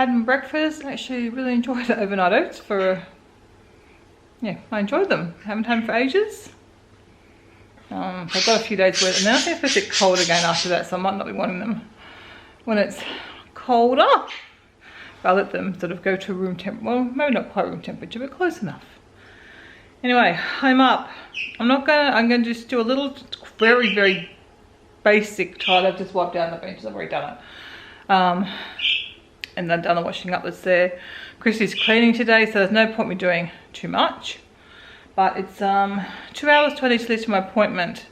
had my breakfast. I actually really enjoyed the overnight oats yeah, I enjoyed them. Haven't had them for ages. I've got a few days worth, and then I think it's supposed to get cold again after that, so I might not be wanting them when it's colder. But I'll let them sort of go to room temp. Well, maybe not quite room temperature, but close enough. Anyway, I'm up. I'm gonna just do a little, very, very basic tile. I've just wiped down the benches. I've already done it. And I've done the washing up that's there. Chrissy's cleaning today, so there's no point me doing too much. But it's 2 hours to I need to leave to my appointment.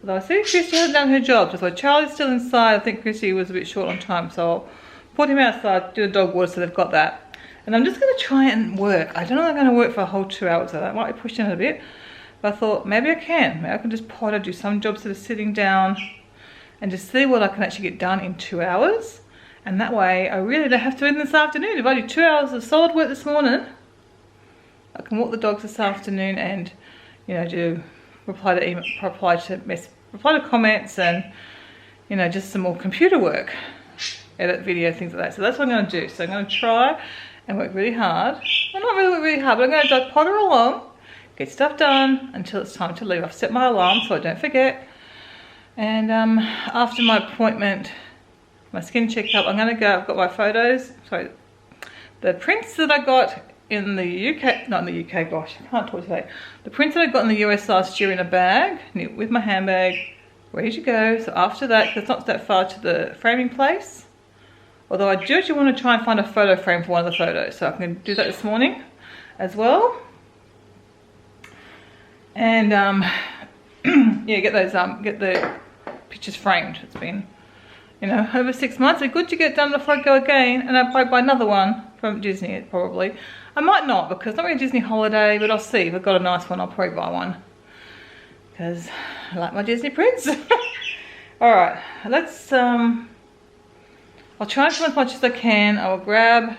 Although I see Chrissy hasn't done her job. So Charlie's still inside. I think Chrissy was a bit short on time, so I'll put him outside, do the dog water, so they've got that. And I'm just going to try and work. I don't know if I'm going to work for a whole 2 hours. So that might be pushing it a bit. But I thought maybe I can. Maybe I can just potter, do some jobs that are sitting down, and just see what I can actually get done in 2 hours. And that way I really don't have to do it this afternoon. If I do 2 hours of solid work this morning, I can walk the dogs this afternoon and, you know, do reply to email, reply to comments, and, you know, just some more computer work, edit video, things like that. So that's what I'm going to do. So I'm going to try and work really hard. Well, not really work really hard, but I'm going to potter along, get stuff done until it's time to leave. I've set my alarm so I don't forget. And after my appointment, my skin checkup, I'm going to go, I've got my photos, sorry, the prints that I got in the UK, not in the UK, gosh, I can't talk today. The prints that I got in the US last year in a bag, with my handbag, ready to go. So after that, because it's not that far to the framing place, although I do actually want to try and find a photo frame for one of the photos, so I can do that this morning as well. And yeah, get the pictures framed. It's been, you know, over 6 months. It's good to get done before I go again, and I'll probably buy another one from Disney, probably. I might not, because it's not really a Disney holiday, but I'll see. If I've got a nice one, I'll probably buy one, because I like my Disney prints. Alright, let's, I'll try and film as much as I can. I will grab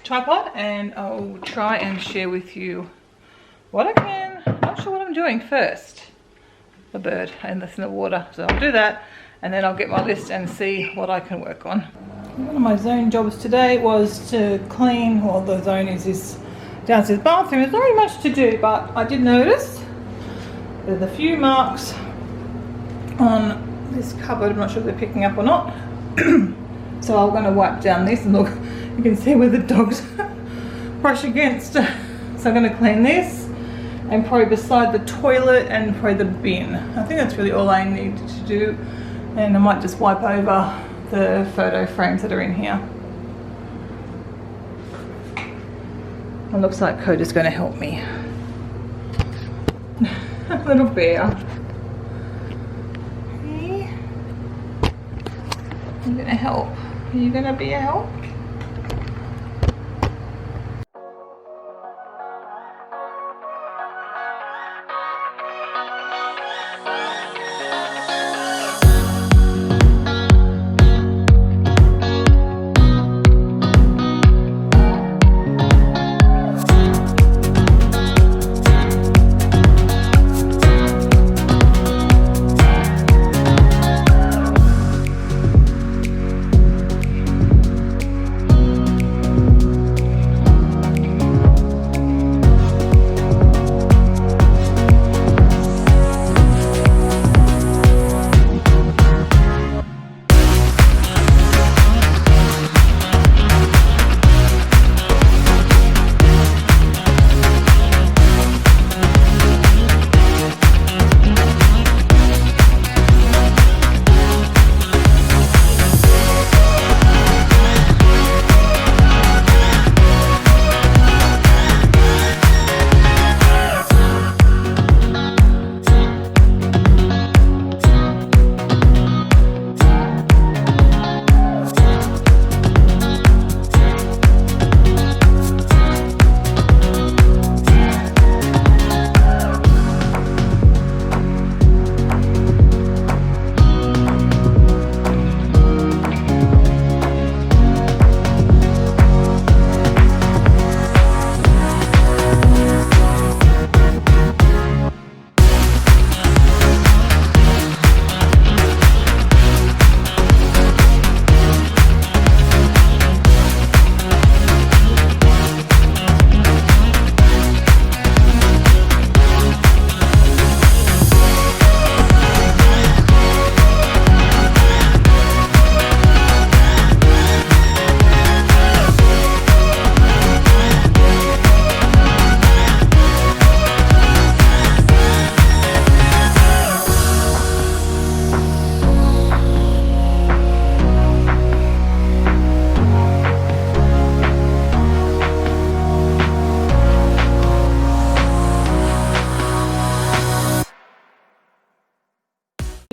tripod, and I'll try and share with you what I can. I'm not sure what I'm doing first. The bird and this in the water, so I'll do that, and then I'll get my list and see what I can work on. One of my zone jobs today was to clean, well, the zone is this downstairs bathroom. There's not really much to do, but I did notice there's a few marks on this cupboard. I'm not sure if they're picking up or not. So I'm going to wipe down this, and look, you can see where the dogs brush against. So I'm going to clean this, and probably beside the toilet and probably the bin. I think that's really all I need to do. And I might just wipe over the photo frames that are in here. It looks like Coda's going to help me. Little bear. Hey. I'm going to help. Are you going to be a help?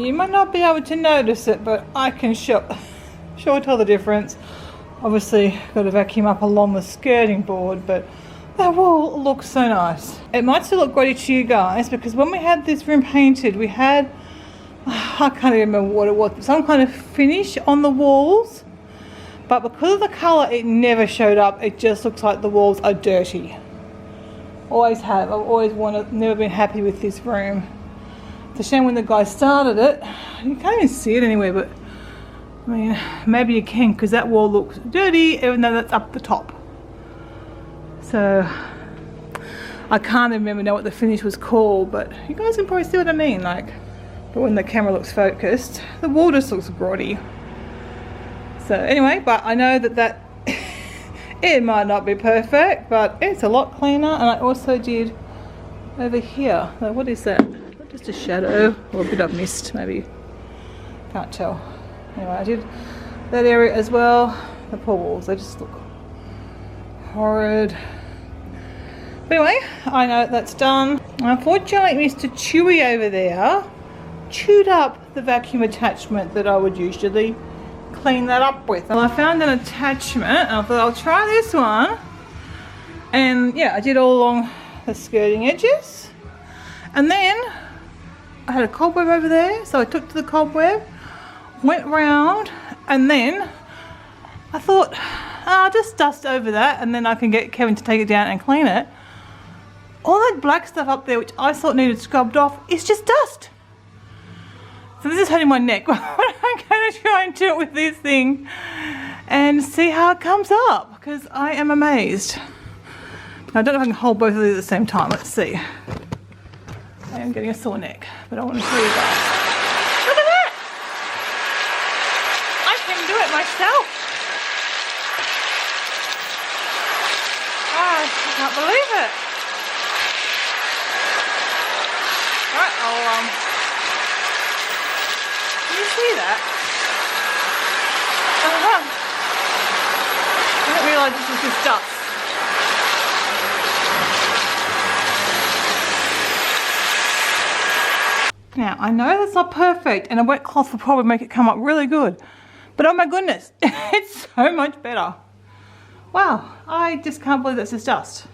You might not be able to notice it, but I can sure tell the difference. Obviously got to vacuum up along the skirting board, but that wall looks so nice. It might still look grotty to you guys because when we had this room painted, we had, I can't even remember what it was, some kind of finish on the walls. But because of the colour, it never showed up. It just looks like the walls are dirty. Always have. I've always never been happy with this room. It's a shame when the guy started it. You can't even see it anywhere, but I mean, maybe you can because that wall looks dirty even though that's up the top. So, I can't even remember what the finish was called, but you guys can probably see what I mean. Like, but when the camera looks focused, the wall just looks grotty. So anyway, but I know that it might not be perfect, but it's a lot cleaner. And I also did over here. Now, what is that? Just a shadow or a bit of mist, maybe. Can't tell. Anyway, I did that area as well. The poor walls, they just look horrid. But anyway, I know that's done. Unfortunately, Mr. Chewy over there chewed up the vacuum attachment that I would usually clean that up with. Well, I found an attachment and I thought I'll try this one. And yeah, I did all along the skirting edges. And then I had a cobweb over there, so I took to the cobweb, went round, and then I thought, I'll just dust over that and then I can get Kevin to take it down and clean it. All that black stuff up there, which I thought needed scrubbed off, is just dust. So this is hurting my neck. I'm going to try and do it with this thing and see how it comes up because I am amazed. I don't know if I can hold both of these at the same time. Let's see. I am getting a sore neck, but I want to show you guys. Look at that! I can do it myself. Oh, I can't believe it. Alright, can you see that? I didn't realise this was just dust. Now, I know that's not perfect and a wet cloth will probably make it come up really good. But oh my goodness, it's so much better. Wow, I just can't believe that's just dust.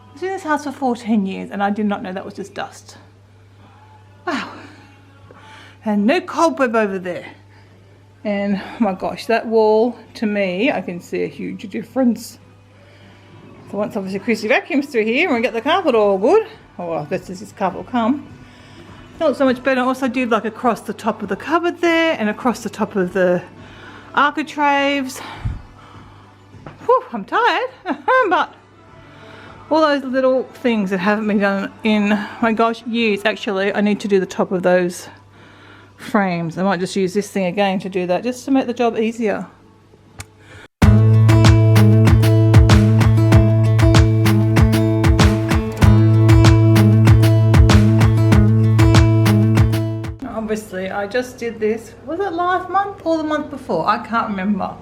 I was in this house for 14 years and I did not know that was just dust. Wow. And no cobweb over there. And oh my gosh, that wall, to me, I can see a huge difference. So once obviously Chrissy vacuums through here and we get the carpet all good, oh well, this is this carpet will come. It looks so much better. I also did like across the top of the cupboard there and across the top of the architraves. Whew, I'm tired, but all those little things that haven't been done in, my gosh, years. Actually, I need to do the top of those frames. I might just use this thing again to do that, just to make the job easier. Obviously, I just did this, was it last month or the month before? I can't remember.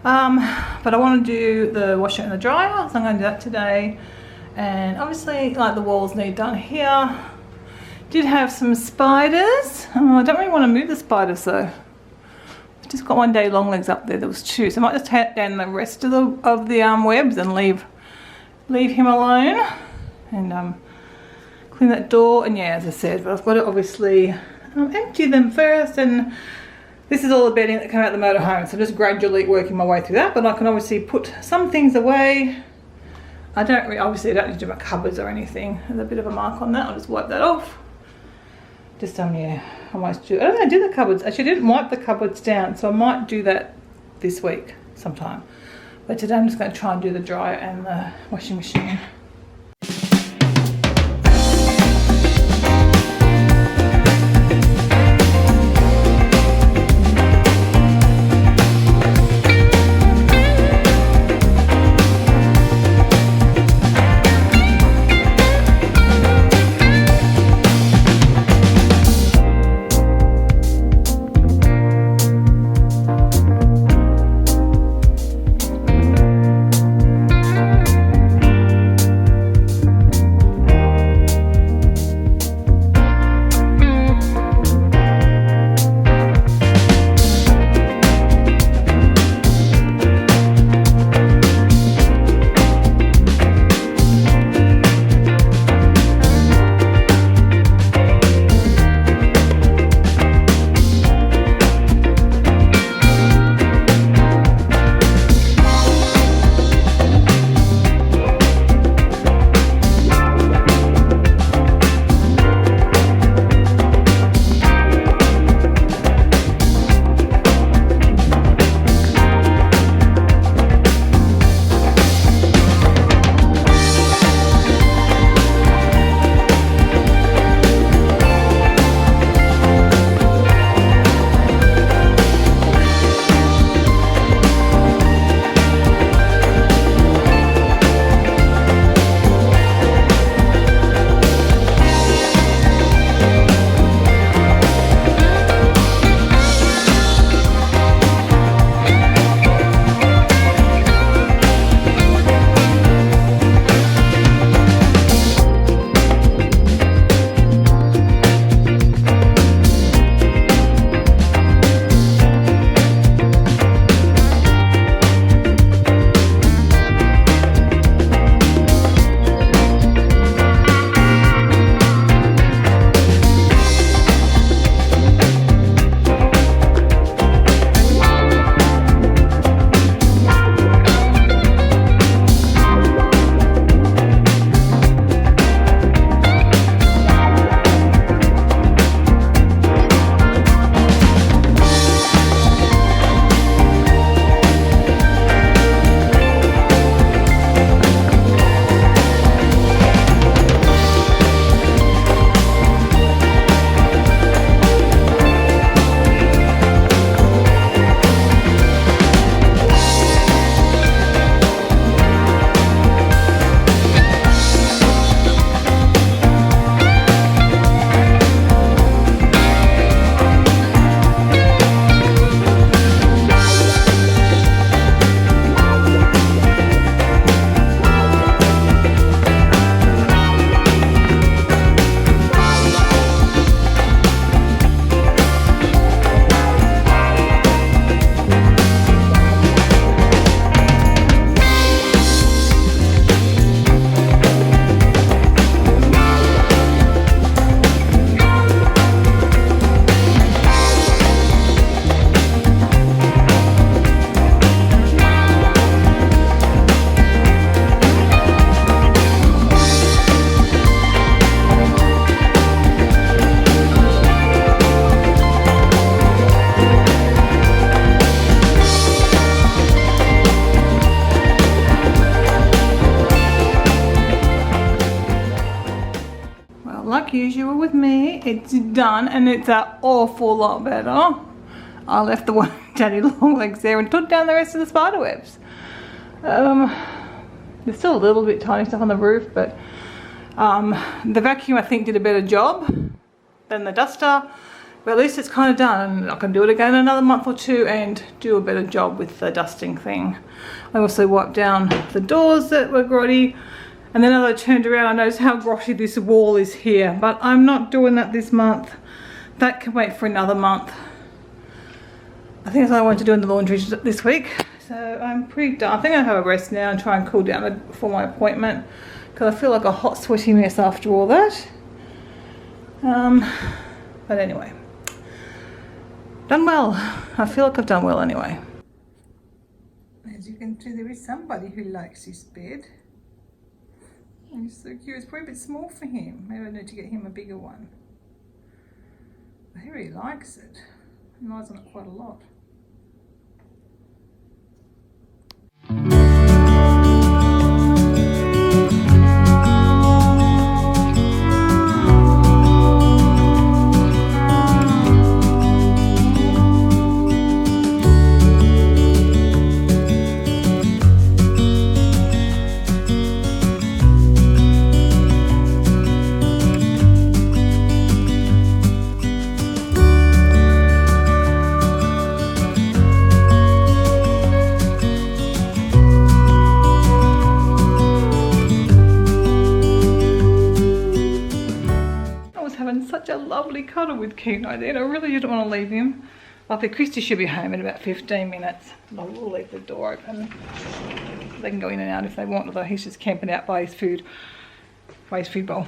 But I want to do the washer and the dryer, so I'm going to do that today. And obviously, like, the walls need done here. Did have some spiders. I don't really want to move the spiders though. I just got one day long legs up there. There was two, so I might just take down the rest of the webs and leave him alone. And clean that door. And yeah, as I said, but I've got to obviously empty them first. And this is all the bedding that came out of the motorhome, so just gradually working my way through that. But I can obviously put some things away. Obviously I don't need to do my cupboards or anything. There's a bit of a mark on that. I'll just wipe that off. Just yeah, I might do. I don't know. I did the cupboards. Actually, I didn't wipe the cupboards down, so I might do that this week sometime. But today I'm just going to try and do the dryer and the washing machine. like usual with me, it's done, and it's an awful lot better. I left the one daddy long legs there and took down the rest of the spider webs. There's still a little bit tiny stuff on the roof, but the vacuum I think did a better job than the duster. But at least it's kind of done, and I can do it again in another month or two and do a better job with the dusting thing. I also wiped down the doors that were grotty, and then as I turned around I noticed how grotty this wall is here, but I'm not doing that this month. That can wait for another month. I think that's what I want to do in the laundry this week, so I'm pretty done. I think I'll have a rest now and try and cool down before my appointment, because I feel like a hot sweaty mess after all that. But anyway. Done well. I feel like I've done well anyway. As you can see, there is somebody who likes this bed. He's so cute. It's probably a bit small for him. Maybe I need to get him a bigger one. But he really likes it. He lies on it quite a lot. Such a lovely cuddle with Keno, and I really didn't want to leave him. I think Christy should be home in about 15 minutes. I will leave the door open. They can go in and out if they want, although he's just camping out by his food bowl.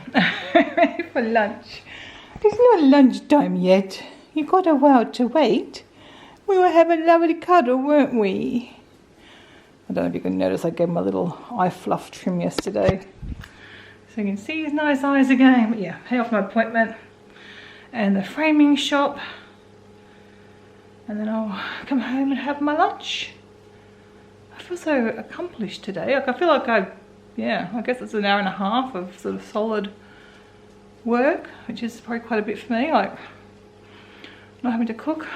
Ready for lunch. It's not lunchtime yet. You've got a while to wait. We were having a lovely cuddle, weren't we? I don't know if you can notice I gave him a little eye fluff trim yesterday. So you can see his nice eyes again. But yeah, pay off my appointment and the framing shop, and then I'll come home and have my lunch. I feel so accomplished today. Like, I feel like I guess it's an hour and a half of sort of solid work, which is probably quite a bit for me. Like, not having to cook,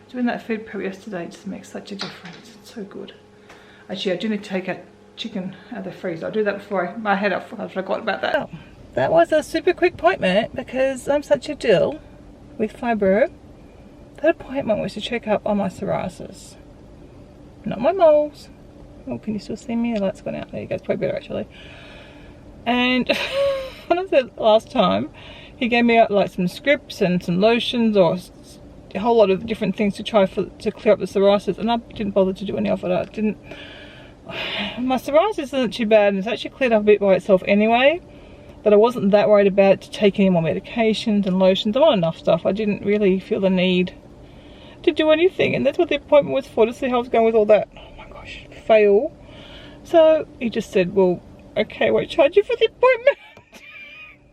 doing that food prep yesterday just makes such a difference. It's so good. Actually, I do need to take out chicken out of the freezer. I'll do that before my head off. I forgot about that. Oh, that was a super quick appointment because I'm such a dill with fibro. That appointment was to check up on my psoriasis, not my moles. Oh, can you still see me? The light's gone out. There you go. It's probably better actually. And when I said last time, he gave me like some scripts and some lotions or a whole lot of different things to try to clear up the psoriasis, and I didn't bother to do any of it. My psoriasis isn't too bad, and it's actually cleared up a bit by itself anyway, but I wasn't that worried about to take any more medications and lotions. I'm on enough stuff. I didn't really feel the need to do anything, and that's what the appointment was for, to see how I was going with all that. Oh my gosh, fail. So he just said, well, okay, I won't charge you for the appointment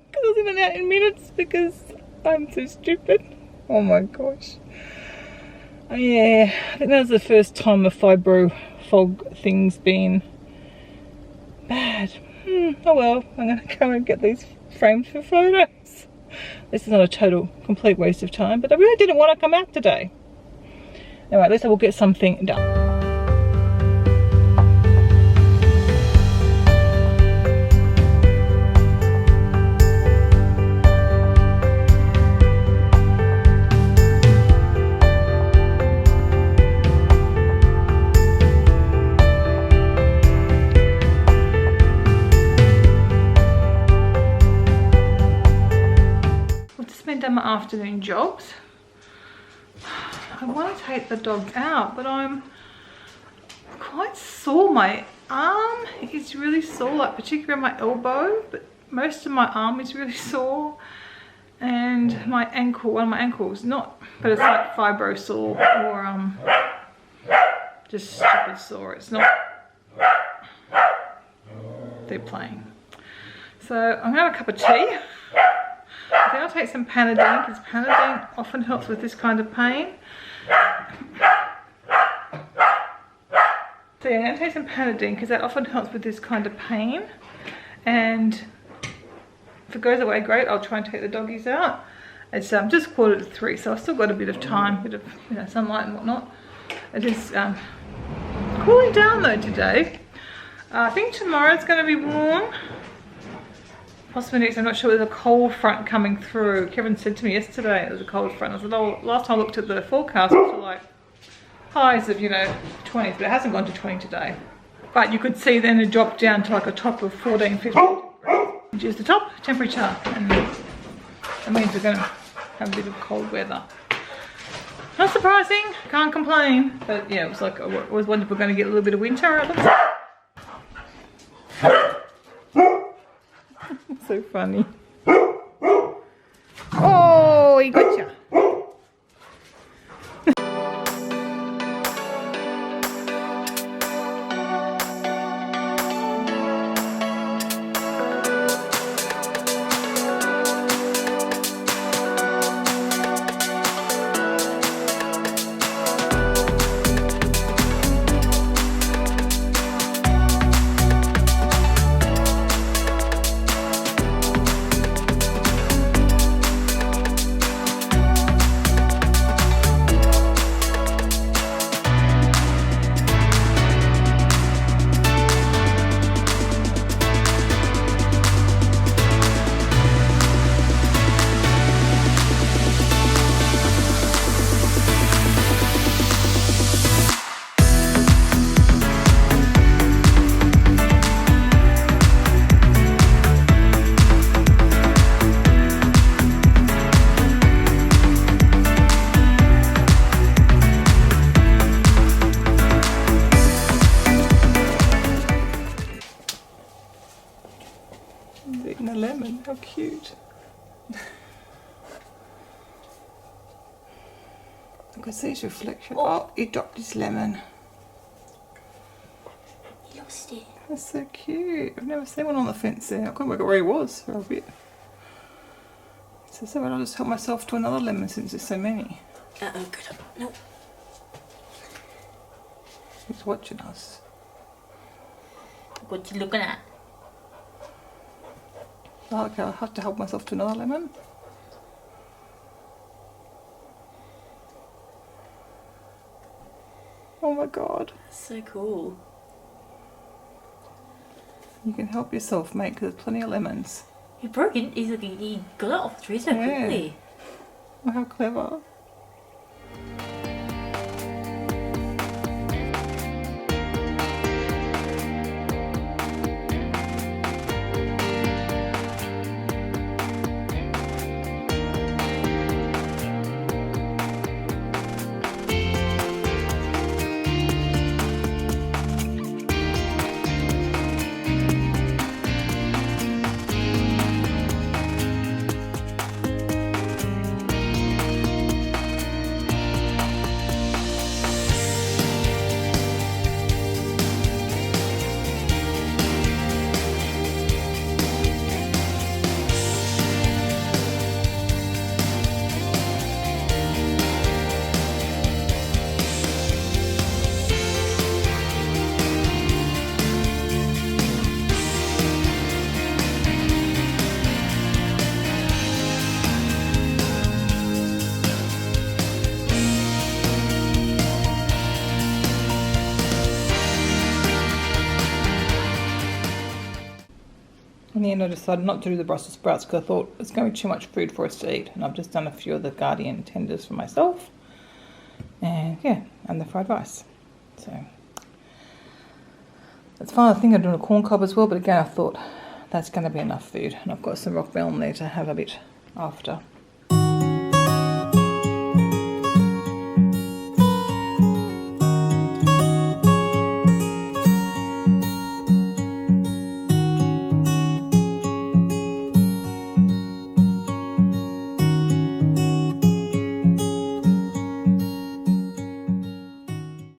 because I was in and out in minutes because I'm so stupid. Oh my gosh. Yeah, I think that was the first time the fibro fog thing's been bad. Oh well, I'm gonna go and get these framed for photos. This is not a total, complete waste of time, but I really didn't want to come out today. Anyway, at least I will get something done. Done my afternoon jobs. I want to take the dog out, but I'm quite sore. My arm is really sore, like particularly my elbow, but most of my arm is really sore, and my ankle, one of my ankles, not, but it's like fibro sore or just stupid sore. It's not, they're playing. So I'm gonna have a cup of tea. I think I'll take some Panadine, because Panadine often helps with this kind of pain. So yeah, I'm going to take some Panadine because that often helps with this kind of pain. And if it goes away, great. I'll try and take the doggies out. It's just 2:45, so I've still got a bit of time, bit of sunlight and whatnot. It is cooling down though today. I think tomorrow's going to be warm. Possibly next, I'm not sure, there's a cold front coming through. Kevin said to me yesterday there was a cold front. I said, oh, last time I looked at the forecast, it was like highs of, 20s, but it hasn't gone to 20 today. But you could see then it dropped down to like a top of 14, 15 degrees, which is the top temperature. And that means we're going to have a bit of cold weather. Not surprising, can't complain. But yeah, it was like, I always wondered if we're going to get a little bit of winter. It looks like. So funny. Oh, he got you. Eating a lemon, how cute. I can see his reflection. Oh, he dropped his lemon. He lost it. That's so cute. I've never seen one on the fence there. I couldn't work out where he was for a bit. So I'll just help myself to another lemon since there's so many. Uh-oh, good. No. He's watching us. What you looking at? Oh, okay, I'll have to help myself to another lemon. Oh my god. So cool. You can help yourself, mate, because there's plenty of lemons. He broke it. He got it off the tree so quickly. Oh, how clever. In the end, I decided not to do the Brussels sprouts because I thought it's going to be too much food for us to eat. And I've just done a few of the Guardian tenders for myself. And yeah, and the fried rice. So that's fine. I think I'm doing a corn cob as well. But again, I thought that's going to be enough food. And I've got some rock melon there to have a bit after.